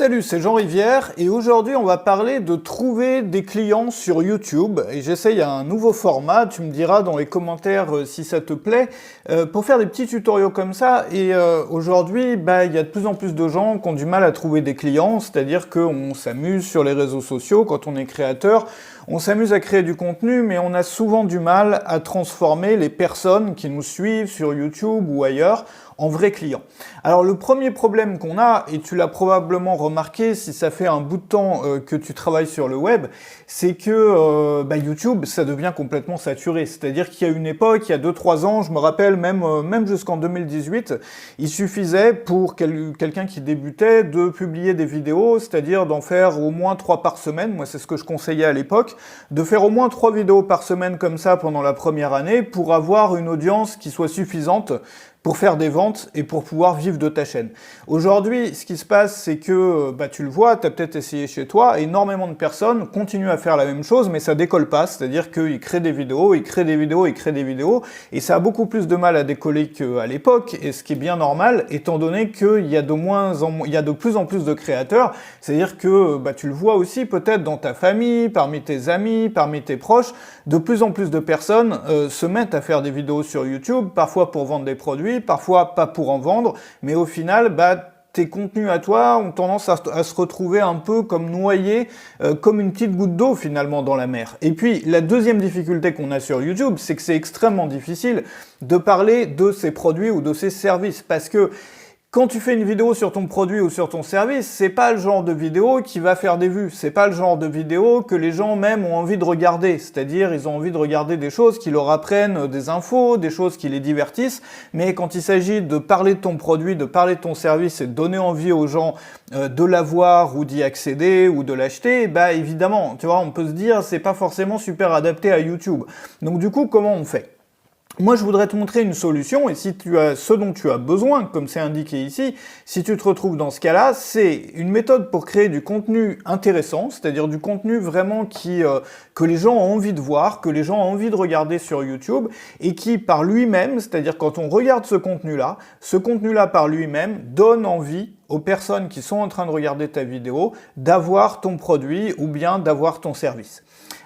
Salut, c'est Jean Rivière et aujourd'hui on va parler de trouver des clients sur YouTube et j'essaye un nouveau format, tu me diras dans les commentaires si ça te plaît, pour faire des petits tutoriaux comme ça. Et aujourd'hui il y a de plus en plus de gens qui ont du mal à trouver des clients, c'est-à-dire qu'on s'amuse sur les réseaux sociaux quand on est créateur, on s'amuse à créer du contenu mais on a souvent du mal à transformer les personnes qui nous suivent sur YouTube ou ailleurs en vrais clients. Alors le premier problème qu'on a, et tu l'as probablement remarqué si ça fait un bout de temps que tu travailles sur le web, c'est que YouTube, ça devient complètement saturé. C'est-à-dire qu'il y a une époque, il y a 2-3 ans, je me rappelle même jusqu'en 2018, il suffisait pour quelqu'un qui débutait de publier des vidéos, c'est-à-dire d'en faire au moins 3 par semaine, moi c'est ce que je conseillais à l'époque, de faire au moins 3 vidéos par semaine comme ça pendant la première année pour avoir une audience qui soit suffisante pour faire des ventes et pour pouvoir vivre de ta chaîne. Aujourd'hui, ce qui se passe, c'est que, tu le vois, tu as peut-être essayé chez toi, énormément de personnes continuent à faire la même chose, mais ça décolle pas, c'est-à-dire qu'ils créent des vidéos, ils créent des vidéos, ils créent des vidéos, et ça a beaucoup plus de mal à décoller qu'à l'époque, et ce qui est bien normal, étant donné qu'il y a de plus en plus de créateurs, c'est-à-dire que, tu le vois aussi peut-être dans ta famille, parmi tes amis, parmi tes proches, de plus en plus de personnes se mettent à faire des vidéos sur YouTube, parfois pour vendre des produits, parfois pas pour en vendre, mais au final, tes contenus à toi ont tendance à se retrouver un peu comme noyés, comme une petite goutte d'eau finalement dans la mer. Et puis, la deuxième difficulté qu'on a sur YouTube, c'est que c'est extrêmement difficile de parler de ces produits ou de ces services, parce que quand tu fais une vidéo sur ton produit ou sur ton service, c'est pas le genre de vidéo qui va faire des vues. C'est pas le genre de vidéo que les gens même ont envie de regarder. C'est-à-dire, ils ont envie de regarder des choses qui leur apprennent des infos, des choses qui les divertissent. Mais quand il s'agit de parler de ton produit, de parler de ton service et de donner envie aux gens de l'avoir ou d'y accéder ou de l'acheter, évidemment, tu vois, on peut se dire, c'est pas forcément super adapté à YouTube. Donc du coup, comment on fait ? Moi, je voudrais te montrer une solution, et si tu as ce dont tu as besoin, comme c'est indiqué ici, si tu te retrouves dans ce cas-là, c'est une méthode pour créer du contenu intéressant, c'est-à-dire du contenu vraiment que les gens ont envie de voir, que les gens ont envie de regarder sur YouTube, et qui par lui-même, c'est-à-dire quand on regarde ce contenu-là par lui-même donne envie aux personnes qui sont en train de regarder ta vidéo d'avoir ton produit ou bien d'avoir ton service.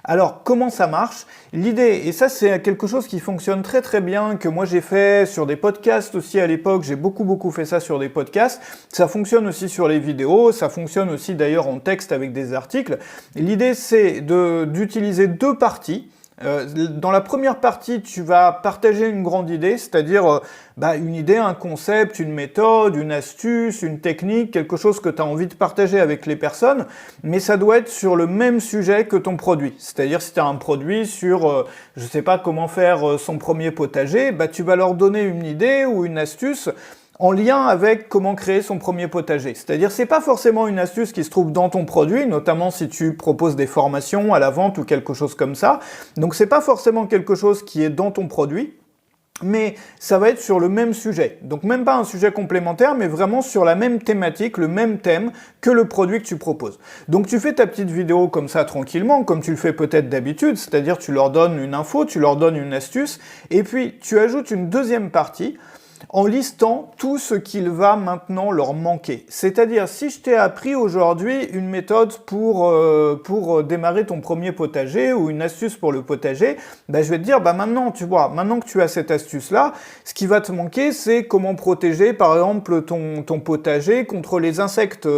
Alors, comment ça marche? L'idée, et ça c'est quelque chose qui fonctionne très très bien, que moi j'ai fait sur des podcasts aussi à l'époque, j'ai beaucoup fait ça sur des podcasts, ça fonctionne aussi sur les vidéos, ça fonctionne aussi d'ailleurs en texte avec des articles. L'idée c'est d'utiliser deux parties. Dans la première partie, tu vas partager une grande idée, c'est-à-dire une idée, un concept, une méthode, une astuce, une technique, quelque chose que tu as envie de partager avec les personnes, mais ça doit être sur le même sujet que ton produit. C'est-à-dire si tu as un produit sur, je sais pas comment faire son premier potager, tu vas leur donner une idée ou une astuce en lien avec comment créer son premier potager. C'est-à-dire, c'est pas forcément une astuce qui se trouve dans ton produit, notamment si tu proposes des formations à la vente ou quelque chose comme ça. Donc, c'est pas forcément quelque chose qui est dans ton produit, mais ça va être sur le même sujet. Donc, même pas un sujet complémentaire, mais vraiment sur la même thématique, le même thème que le produit que tu proposes. Donc, tu fais ta petite vidéo comme ça tranquillement, comme tu le fais peut-être d'habitude, c'est-à-dire tu leur donnes une info, tu leur donnes une astuce, et puis tu ajoutes une deuxième partie en listant tout ce qu'il va maintenant leur manquer. C'est-à-dire, si je t'ai appris aujourd'hui une méthode pour démarrer ton premier potager ou une astuce pour le potager, je vais te dire, maintenant, tu vois, maintenant que tu as cette astuce-là, ce qui va te manquer, c'est comment protéger, par exemple, ton potager contre les insectes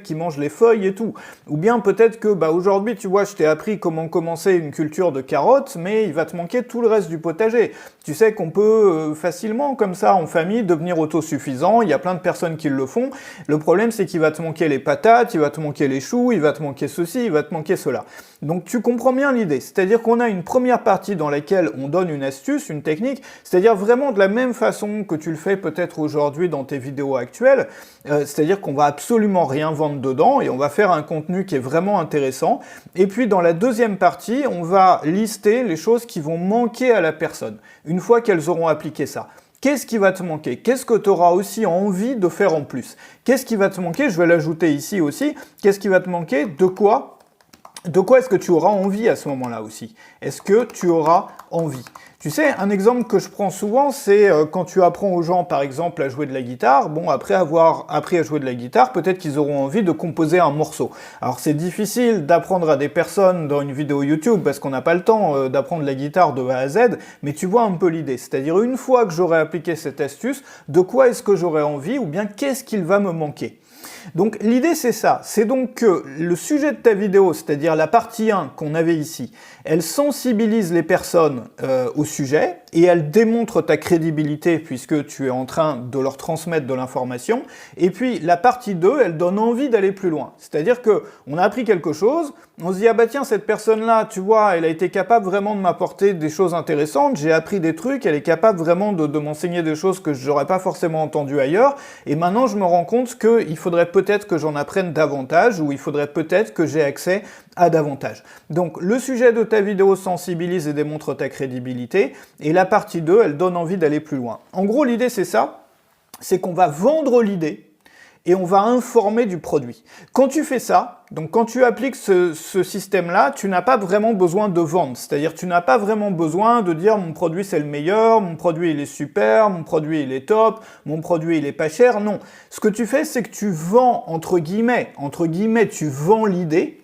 qui mangent les feuilles et tout. Ou bien peut-être que, aujourd'hui, tu vois, je t'ai appris comment commencer une culture de carottes, mais il va te manquer tout le reste du potager. Tu sais qu'on peut facilement, comme ça, en famille, devenir autosuffisant. Il y a plein de personnes qui le font. Le problème, c'est qu'il va te manquer les patates, il va te manquer les choux, il va te manquer ceci, il va te manquer cela. Donc, tu comprends bien l'idée. C'est-à-dire qu'on a une première partie dans laquelle on donne une astuce, une technique, c'est-à-dire vraiment de la même façon que tu le fais peut-être aujourd'hui dans tes vidéos actuelles. C'est-à-dire qu'on va absolument rien vendre dedans et on va faire un contenu qui est vraiment intéressant. Et puis, dans la deuxième partie, on va lister les choses qui vont manquer à la personne une fois qu'elles auront appliqué ça. Qu'est-ce qui va te manquer? Qu'est-ce que tu auras aussi envie de faire en plus? Qu'est-ce qui va te manquer? Je vais l'ajouter ici aussi. Qu'est-ce qui va te manquer? De quoi de quoi est-ce que tu auras envie à ce moment-là aussi? Est-ce que tu auras envie? Tu sais, un exemple que je prends souvent, c'est quand tu apprends aux gens, par exemple, à jouer de la guitare. Bon, après avoir appris à jouer de la guitare, peut-être qu'ils auront envie de composer un morceau. Alors, c'est difficile d'apprendre à des personnes dans une vidéo YouTube parce qu'on n'a pas le temps d'apprendre la guitare de A à Z, mais tu vois un peu l'idée. C'est-à-dire, une fois que j'aurai appliqué cette astuce, de quoi est-ce que j'aurai envie ou bien qu'est-ce qu'il va me manquer? Donc l'idée c'est ça, c'est donc que le sujet de ta vidéo, c'est-à-dire la partie 1 qu'on avait ici, elle sensibilise les personnes au sujet et elle démontre ta crédibilité puisque tu es en train de leur transmettre de l'information. Et puis la partie 2, elle donne envie d'aller plus loin. C'est-à-dire que on a appris quelque chose, on se dit ah bah tiens cette personne-là, tu vois, elle a été capable vraiment de m'apporter des choses intéressantes, j'ai appris des trucs, elle est capable vraiment de m'enseigner des choses que je n'aurais pas forcément entendues ailleurs. Et maintenant je me rends compte qu'il faudrait peut-être que j'en apprenne davantage ou il faudrait peut-être que j'ai accès à davantage. Donc le sujet de ta vidéo sensibilise et démontre ta crédibilité et la partie 2, elle donne envie d'aller plus loin. En gros, l'idée c'est ça, c'est qu'on va vendre l'idée et on va informer du produit. Quand tu fais ça, donc quand tu appliques ce système-là, tu n'as pas vraiment besoin de vendre. C'est-à-dire tu n'as pas vraiment besoin de dire mon produit c'est le meilleur, mon produit il est super, mon produit il est top, mon produit il est pas cher. Non. Ce que tu fais, c'est que tu vends, entre guillemets, tu vends l'idée.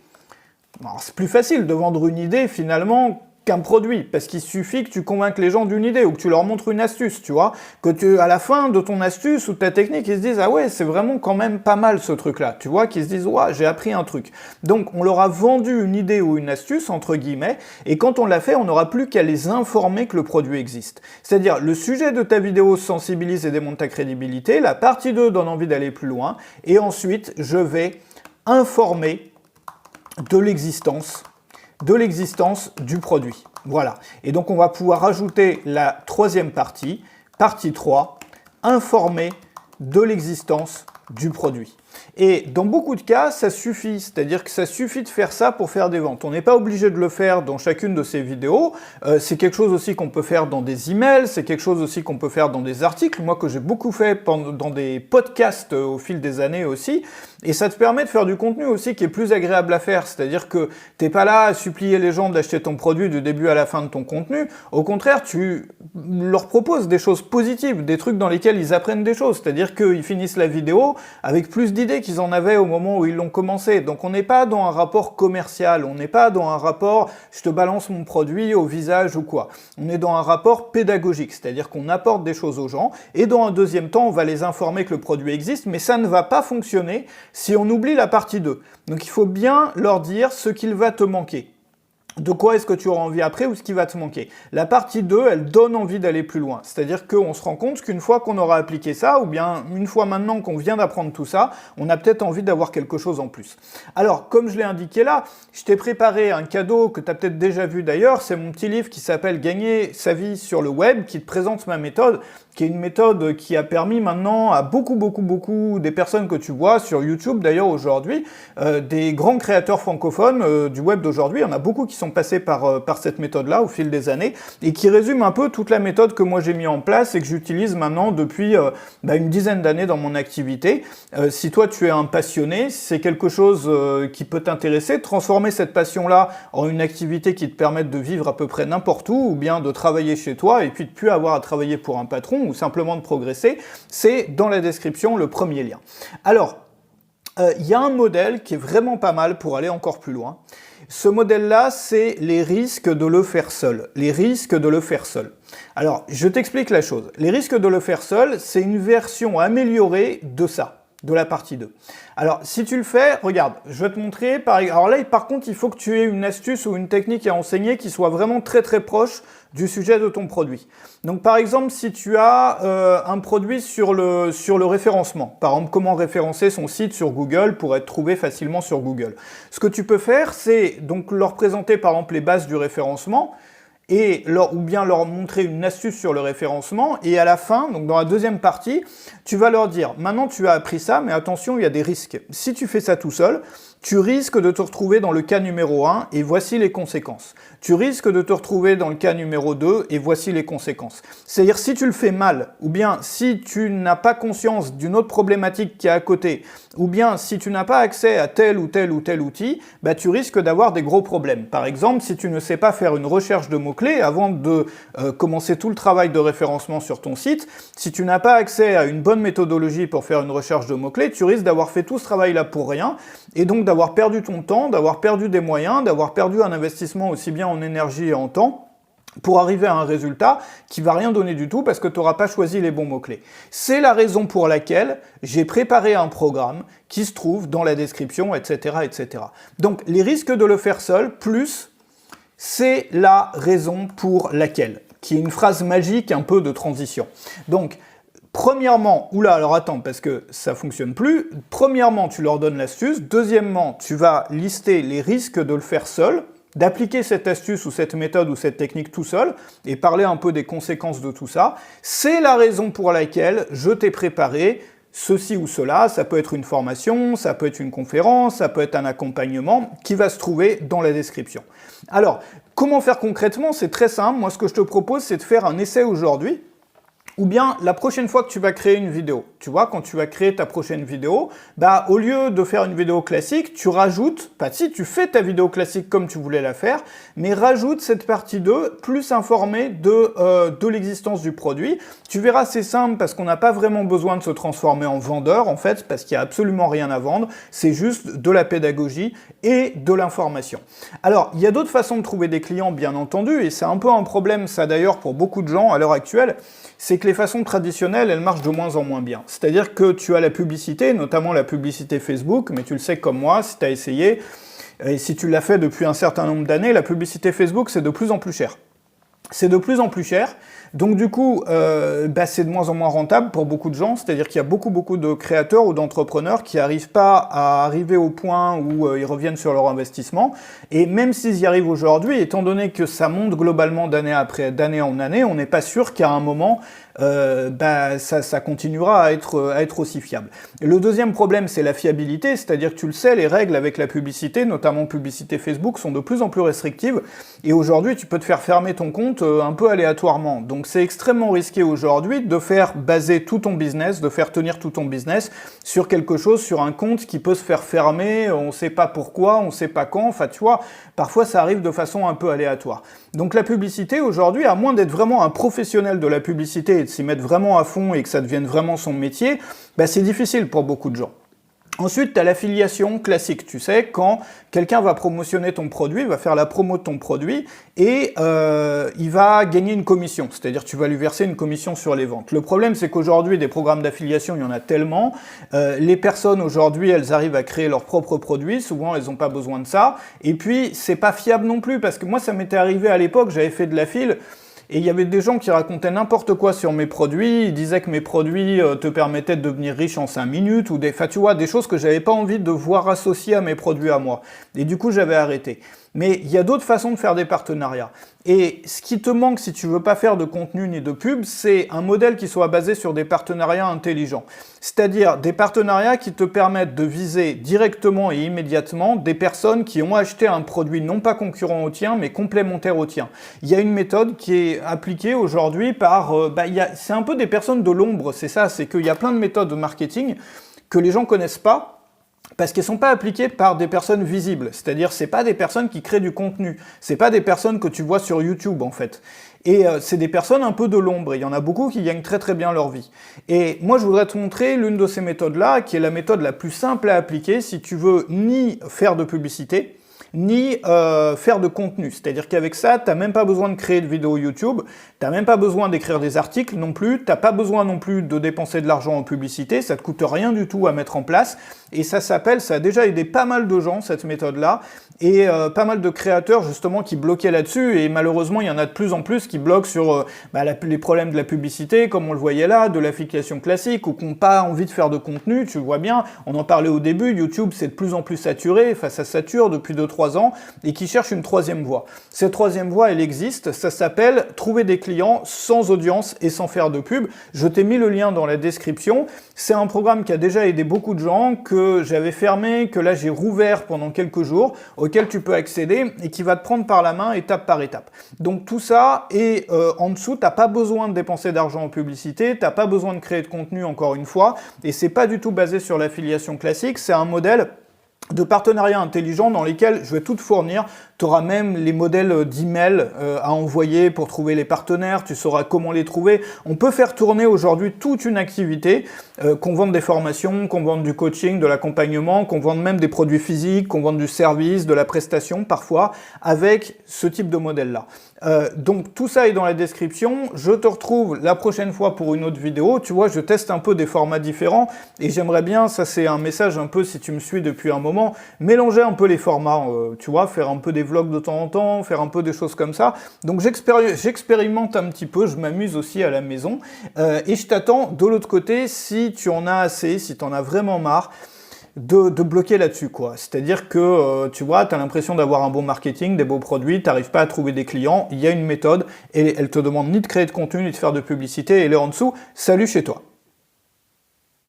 Alors c'est plus facile de vendre une idée finalement qu'un produit, parce qu'il suffit que tu convainques les gens d'une idée ou que tu leur montres une astuce, tu vois, que à la fin de ton astuce ou de ta technique, ils se disent ah ouais, c'est vraiment quand même pas mal ce truc-là, tu vois, qu'ils se disent ouais, j'ai appris un truc. Donc on leur a vendu une idée ou une astuce entre guillemets, et quand on l'a fait, on n'aura plus qu'à les informer que le produit existe. C'est-à-dire le sujet de ta vidéo sensibilise et démontre ta crédibilité, la partie 2 donne envie d'aller plus loin, et ensuite je vais informer de l'existence du produit. Voilà. Et donc on va pouvoir ajouter la troisième partie 3, informer de l'existence du produit. Et dans beaucoup de cas, ça suffit, c'est-à-dire que ça suffit de faire ça pour faire des ventes. On n'est pas obligé de le faire dans chacune de ces vidéos, c'est quelque chose aussi qu'on peut faire dans des emails, c'est quelque chose aussi qu'on peut faire dans des articles, moi que j'ai beaucoup fait dans des podcasts au fil des années aussi, et ça te permet de faire du contenu aussi qui est plus agréable à faire, c'est-à-dire que t'es pas là à supplier les gens d'acheter ton produit du début à la fin de ton contenu, au contraire, tu leur proposes des choses positives, des trucs dans lesquels ils apprennent des choses, c'est-à-dire qu'ils finissent la vidéo avec plus d'idées qu'ils en avaient au moment où ils l'ont commencé. Donc on n'est pas dans un rapport commercial, on n'est pas dans un rapport je te balance mon produit au visage ou quoi. On est dans un rapport pédagogique, c'est-à-dire qu'on apporte des choses aux gens et dans un deuxième temps on va les informer que le produit existe, mais ça ne va pas fonctionner si on oublie la partie 2. Donc il faut bien leur dire ce qu'il va te manquer. De quoi est-ce que tu auras envie après ou ce qui va te manquer. La partie 2, elle donne envie d'aller plus loin. C'est-à-dire qu'on se rend compte qu'une fois qu'on aura appliqué ça, ou bien une fois maintenant qu'on vient d'apprendre tout ça, on a peut-être envie d'avoir quelque chose en plus. Alors, comme je l'ai indiqué là, je t'ai préparé un cadeau que tu as peut-être déjà vu d'ailleurs, c'est mon petit livre qui s'appelle « Gagner sa vie sur le web » qui te présente ma méthode, qui est une méthode qui a permis maintenant à beaucoup des personnes que tu vois sur YouTube d'ailleurs aujourd'hui, des grands créateurs francophones du web d'aujourd'hui, il y en a beaucoup qui sont passés par cette méthode-là au fil des années, et qui résume un peu toute la méthode que moi j'ai mis en place et que j'utilise maintenant depuis une dizaine d'années dans mon activité. Si toi tu es un passionné, si c'est quelque chose qui peut t'intéresser, transformer cette passion-là en une activité qui te permette de vivre à peu près n'importe où, ou bien de travailler chez toi et puis de plus avoir à travailler pour un patron, ou simplement de progresser, c'est dans la description le premier lien. Alors, il y a un modèle qui est vraiment pas mal pour aller encore plus loin. Ce modèle-là, c'est les risques de le faire seul. Les risques de le faire seul. Alors, je t'explique la chose. Les risques de le faire seul, c'est une version améliorée de ça, de la partie 2. Alors, si tu le fais, regarde, je vais te montrer. Alors là, par contre, il faut que tu aies une astuce ou une technique à enseigner qui soit vraiment très proche du sujet de ton produit. Donc par exemple, si tu as un produit sur le référencement, par exemple comment référencer son site sur Google pour être trouvé facilement sur Google. Ce que tu peux faire, c'est donc leur présenter par exemple les bases du référencement ou bien leur montrer une astuce sur le référencement, et à la fin, donc dans la deuxième partie, tu vas leur dire, maintenant tu as appris ça, mais attention, il y a des risques. Si tu fais ça tout seul, tu risques de te retrouver dans le cas numéro 1, et voici les conséquences. Tu risques de te retrouver dans le cas numéro 2, et voici les conséquences. C'est-à-dire, si tu le fais mal, ou bien si tu n'as pas conscience d'une autre problématique qui est à côté, ou bien si tu n'as pas accès à tel ou tel ou tel outil, bah, tu risques d'avoir des gros problèmes. Par exemple, si tu ne sais pas faire une recherche de mots-clés avant de commencer tout le travail de référencement sur ton site, si tu n'as pas accès à une bonne méthodologie pour faire une recherche de mots-clés, tu risques d'avoir fait tout ce travail-là pour rien, et donc d'avoir perdu ton temps, d'avoir perdu des moyens, d'avoir perdu un investissement aussi bien en énergie et en temps, pour arriver à un résultat qui va rien donner du tout parce que tu n'auras pas choisi les bons mots-clés. C'est la raison pour laquelle j'ai préparé un programme qui se trouve dans la description, etc., etc. Donc, les risques de le faire seul, plus, c'est la raison pour laquelle, qui est une phrase magique un peu de transition. Donc, premièrement, oula, alors attends, parce que ça fonctionne plus. Premièrement, tu leur donnes l'astuce. Deuxièmement, tu vas lister les risques de le faire seul, d'appliquer cette astuce ou cette méthode ou cette technique tout seul, et parler un peu des conséquences de tout ça. C'est la raison pour laquelle je t'ai préparé ceci ou cela. Ça peut être une formation, ça peut être une conférence, ça peut être un accompagnement qui va se trouver dans la description. Alors, comment faire concrètement? C'est très simple. Moi, ce que je te propose, c'est de faire un essai aujourd'hui. Ou bien, la prochaine fois que tu vas créer une vidéo, tu vois, quand tu vas créer ta prochaine vidéo, bah, au lieu de faire une vidéo classique, tu rajoutes, si tu fais ta vidéo classique comme tu voulais la faire, mais rajoute cette partie 2, plus informée de l'existence du produit. Tu verras, c'est simple, parce qu'on n'a pas vraiment besoin de se transformer en vendeur, en fait, parce qu'il n'y a absolument rien à vendre, c'est juste de la pédagogie et de l'information. Alors, il y a d'autres façons de trouver des clients, bien entendu, et c'est un peu un problème, ça d'ailleurs, pour beaucoup de gens à l'heure actuelle, c'est que les façons traditionnelles, elles marchent de moins en moins bien. C'est-à-dire que tu as la publicité, notamment la publicité Facebook, mais tu le sais comme moi, si tu as essayé, et si tu l'as fait depuis un certain nombre d'années, la publicité Facebook, c'est de plus en plus cher. C'est de plus en plus cher, donc du coup, c'est de moins en moins rentable pour beaucoup de gens, c'est-à-dire qu'il y a beaucoup de créateurs ou d'entrepreneurs qui n'arrivent pas à arriver au point où ils reviennent sur leur investissement, et même s'ils y arrivent aujourd'hui, étant donné que ça monte globalement d'année en année, on n'est pas sûr qu'à un moment, ça continuera à être aussi fiable. Et le deuxième problème, c'est la fiabilité, c'est-à-dire que tu le sais, les règles avec la publicité, notamment publicité Facebook, sont de plus en plus restrictives, et aujourd'hui, tu peux te faire fermer ton compte un peu aléatoirement. Donc c'est extrêmement risqué aujourd'hui de faire baser tout ton business, de faire tenir tout ton business sur quelque chose, sur un compte qui peut se faire fermer, on ne sait pas pourquoi, on ne sait pas quand, enfin tu vois, parfois ça arrive de façon un peu aléatoire. Donc la publicité aujourd'hui, à moins d'être vraiment un professionnel de la publicité et de s'y mettre vraiment à fond et que ça devienne vraiment son métier, c'est difficile pour beaucoup de gens. Ensuite, tu as l'affiliation classique, tu sais, quand quelqu'un va promotionner ton produit, va faire la promo de ton produit, et il va gagner une commission, c'est-à-dire tu vas lui verser une commission sur les ventes. Le problème, c'est qu'aujourd'hui, des programmes d'affiliation, il y en a tellement, les personnes aujourd'hui, elles arrivent à créer leurs propres produits, souvent elles n'ont pas besoin de ça, et puis c'est pas fiable non plus, parce que moi, ça m'était arrivé à l'époque, j'avais fait de l'affil, et il y avait des gens qui racontaient n'importe quoi sur mes produits, ils disaient que mes produits te permettaient de devenir riche en 5 minutes, ou des choses que j'avais pas envie de voir associées à mes produits à moi. Et du coup, j'avais arrêté. Mais il y a d'autres façons de faire des partenariats. Et ce qui te manque si tu veux pas faire de contenu ni de pub, c'est un modèle qui soit basé sur des partenariats intelligents. C'est-à-dire des partenariats qui te permettent de viser directement et immédiatement des personnes qui ont acheté un produit non pas concurrent au tien, mais complémentaire au tien. Il y a une méthode qui est appliquée aujourd'hui par... c'est un peu des personnes de l'ombre, c'est ça, c'est qu'il y a plein de méthodes de marketing que les gens connaissent pas, parce qu'elles sont pas appliquées par des personnes visibles. C'est-à-dire, c'est pas des personnes qui créent du contenu. C'est pas des personnes que tu vois sur YouTube, en fait. Et c'est des personnes un peu de l'ombre. Il y en a beaucoup qui gagnent très bien leur vie. Et moi, je voudrais te montrer l'une de ces méthodes-là, qui est la méthode la plus simple à appliquer si tu veux ni faire de publicité, ni faire de contenu. C'est-à-dire qu'avec ça, tu n'as même pas besoin de créer de vidéos YouTube, tu n'as même pas besoin d'écrire des articles non plus, tu n'as pas besoin non plus de dépenser de l'argent en publicité, ça ne te coûte rien du tout à mettre en place. et ça a déjà aidé pas mal de gens, cette méthode-là, et pas mal de créateurs justement qui bloquaient là-dessus, et malheureusement il y en a de plus en plus qui bloquent sur les problèmes de la publicité, comme on le voyait là, de l'affiliation classique, ou qui n'ont pas envie de faire de contenu. Tu vois bien, on en parlait au début, YouTube c'est de plus en plus saturé, enfin ça sature depuis 2-3 ans, et qui cherche une troisième voie. Cette troisième voie, elle existe, ça s'appelle trouver des clients sans audience et sans faire de pub. Je t'ai mis le lien dans la description. C'est un programme qui a déjà aidé beaucoup de gens, que j'avais fermé, que là j'ai rouvert pendant quelques jours, auquel tu peux accéder et qui va te prendre par la main étape par étape. Donc tout ça, et en dessous, t'as pas besoin de dépenser d'argent en publicité, t'as pas besoin de créer de contenu encore une fois, et c'est pas du tout basé sur l'affiliation classique, c'est un modèle de partenariats intelligents dans lesquels je vais tout te fournir. Tu auras même les modèles d'email à envoyer pour trouver les partenaires, tu sauras comment les trouver. On peut faire tourner aujourd'hui toute une activité, qu'on vende des formations, qu'on vende du coaching, de l'accompagnement, qu'on vende même des produits physiques, qu'on vende du service, de la prestation parfois, avec ce type de modèle-là. Donc tout ça est dans la description. Je te retrouve la prochaine fois pour une autre vidéo. Tu vois, je teste un peu des formats différents et j'aimerais bien, ça c'est un message un peu si tu me suis depuis un moment, mélanger un peu les formats, tu vois, faire un peu des vlogs de temps en temps, faire un peu des choses comme ça. Donc j'expérimente un petit peu, je m'amuse aussi à la maison et je t'attends de l'autre côté si tu en as assez, si tu en as vraiment marre de bloquer là-dessus, quoi. C'est-à-dire que, tu vois, tu as l'impression d'avoir un bon marketing, des beaux produits, tu n'arrives pas à trouver des clients, il y a une méthode, et elle te demande ni de créer de contenu, ni de faire de publicité, et elle est en dessous, salut chez toi.